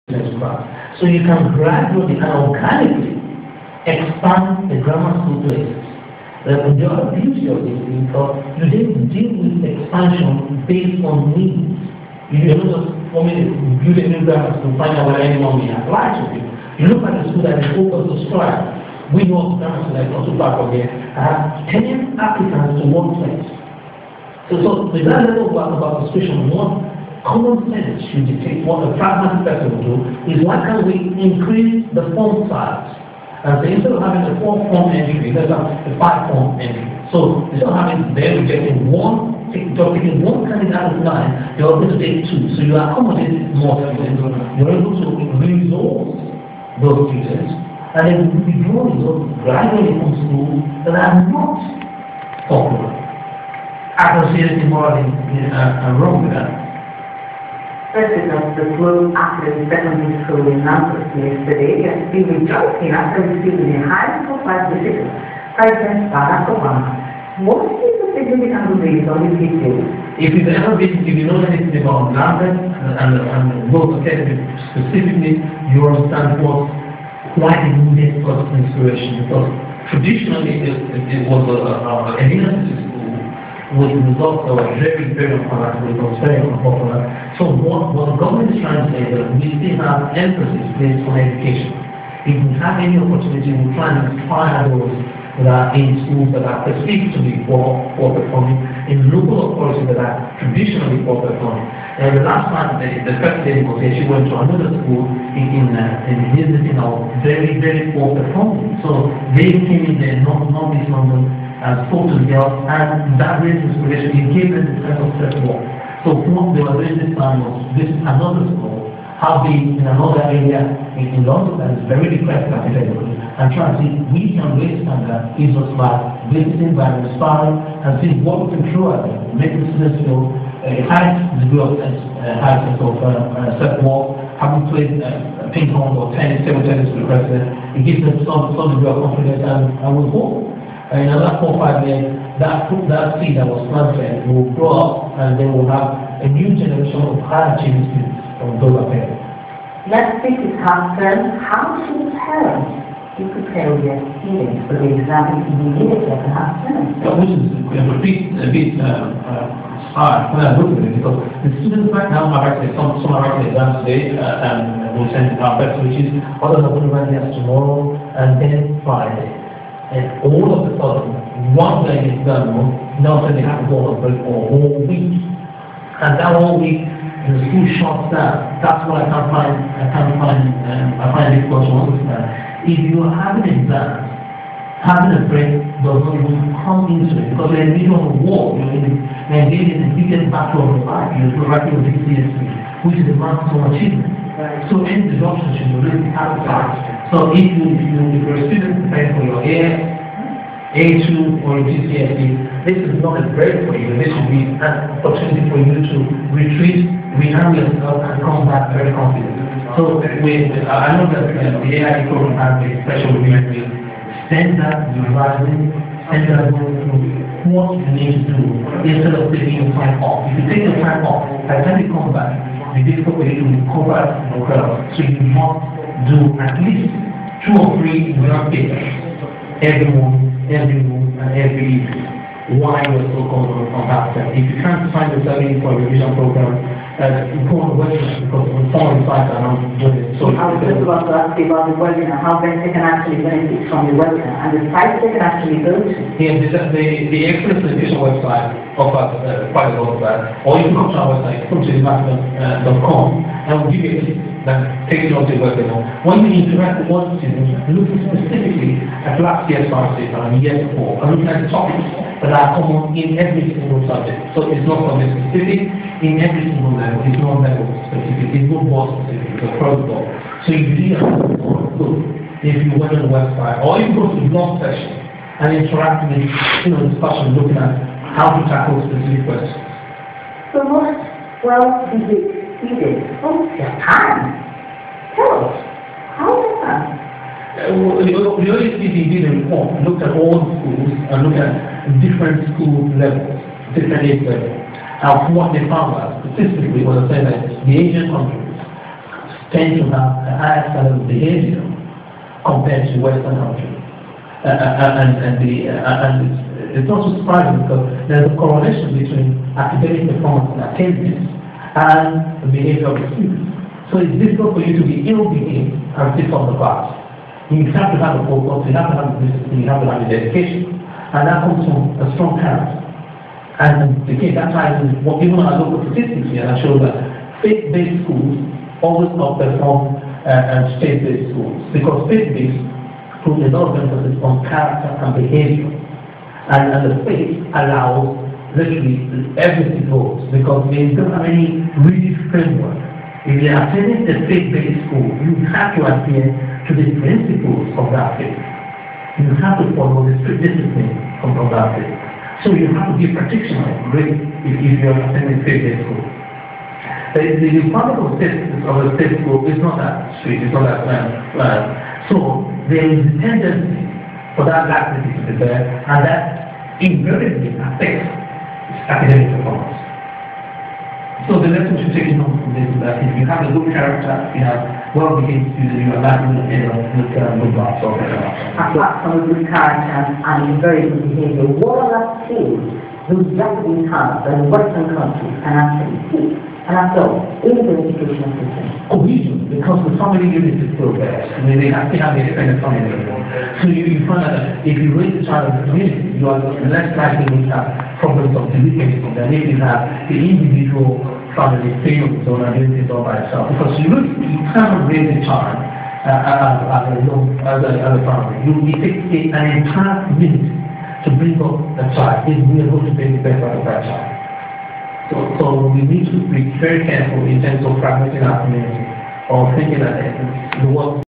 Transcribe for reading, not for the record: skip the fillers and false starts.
So you can gradually and organically expand the grammar school places. The other beauty of this is because you then deal with expansion based on needs. You don't just want me to build a new grammar school, find out whether anyone may apply to it. You look at the school that is focused to strive. We know grammar school that is not too far from here. I have 10 applicants to one place. So with that level of work about persuasion, one common sense should dictate what a pragmatic person will do is why can't we increase the form size? And so instead of having a 4-form entry, let's have a 5-form entry. So instead of having them rejecting one, taking one candidate out of 9, you're going to take 2. So you accommodate more students. You're able to resource those students, and then we draw results gradually from schools that are not popular. I don't see anything morally wrong with that. President, the Globe Academy Secondary School in Nantes yesterday has been rejoicing after receiving a high-profile visit, President Barack Obama. What is the significance of this on this issue? If you know anything about Nantes and Globe Academy specifically, you understand why they needed such inspiration. Because traditionally it was an university school with results that were very, very unpalatable, it was very unpopular. So what the government is trying to say is that we still have emphasis placed on education. If we have any opportunity, we try and inspire those that are in schools that are perceived to be poor performing, in local authorities that are traditionally poor performing. And the last time, the first lady was here, she went to another school in visiting our very, very poor performing. So they came in there, not East London, and spoke to the girls, and that raised inspiration. It gave them the sense of self-worth. So what they were doing this time was this another school, how big in another area in London that is very depressed academically, and trying to see we can raise standard is just by visiting, by inspiring, and see what we can throw at them, make the students feel a high degree of self-worth. Having played ping pong or tennis, table tennis with the president, it gives them some degree of confidence, and we hope in another 4 or 5 years, that seed that was planted will grow up, and then we'll have a new generation of high achieving students from those parents. Next week is half term. How should parents be preparing their students for the exam immediately after half term? Which is a bit hard when I look at it, because the students right now are actually, some are writing exams today, and we'll send it out back, which is others are going to write theirs tomorrow, and then Friday. And all of a sudden, one day is done, now they have to go on a break for a whole week. And that whole week, the school shuts down. That's what I find it difficult to understand. If you are having exams, having a break does not even come into it, because you're in the middle of a war, you're engaged in the biggest battle of your life, you're writing with DCSC, which is a maximum achievement. So any disruption should be really capitalized. So if you're a student preparing for your A2 or GCSE, this is not a break for you. This should be an opportunity for you to retreat, rehab yourself, and come back very confident. So I know that the AI program has a special commitment. Standard revising, standard going through what you need to do instead of taking your time off. If you take your time off, by the time you come back, the difficult way to recover yourself. So you must do at least 2 or 3 exam papers every morning, and every evening. Why you're so confident on that step. If you can't find yourself in for a revision program, go on the website, because on some sites are not doing it. So I was just about to ask you about the webinar, how best they can actually benefit from the webinar, and the sites they can actually go to. Yeah, the Excellence Education website offers quite a lot of that. Or you can come to our website, come to imafidon.com, and we'll give you a list that takes you on to the webinar. When you interact with one student, looking specifically at last year's classes and year before, and looking at the topics that are common in every single subject. So it's not subject specific in every single level, it's not level specific, it's not board specific, it's across the board. So you really have to good if you went on the website, or you go to the blog section and interact with discussion looking at how to tackle specific questions. So most students from Japan. Tell us, how is that? The OECD did a report, looked at all the schools and looked at different school levels, different age levels. And what they found out statistically was that the Asian countries tend to have a higher standard of behavior compared to Western countries. It's not so surprising because there's a correlation between academic performance and attainment and the behavior of the students. So it's difficult for you to be ill-behaved and still from the class. You have to have a focus, you have to have the discipline, you have to have the dedication, and that comes from a strong character. And again, that's why even when I look at statistics here, I show that faith-based schools always outperform state-based schools, because faith-based put a lot of emphasis on character and behavior, and the faith allows literally everything goes, because they don't have any rigid framework. If you are attending a faith-based school, you have to adhere to the principles of that faith. You have to follow the strict discipline from that faith. So you have to be practitioner if you are attending faith-based school. The requirement of a state school is not that strict, it's not that so there is a tendency for that laxity to be there, and that invariably affects academic performance. So the lesson we should take home from this is that if you have a good character, if you have well-behaved students, you are likely to end up with good marks or better marks. Apart from a good character and very good behavior, what other skills do Japanese have that Western countries can actually teach? And after all, in the education system? Cohesion, because the family unit is still there. I mean, they have to have a independent family. So you find that if you raise a child in the community, you are less likely to have problems of delinquency than if you have the individual family failing its own and doing it all by itself. Because you cannot raise a child as a family. It takes an entire community to bring up a child if we are going to bring the best out of that child. So we need to be very careful in terms of fragmenting our community or thinking that the world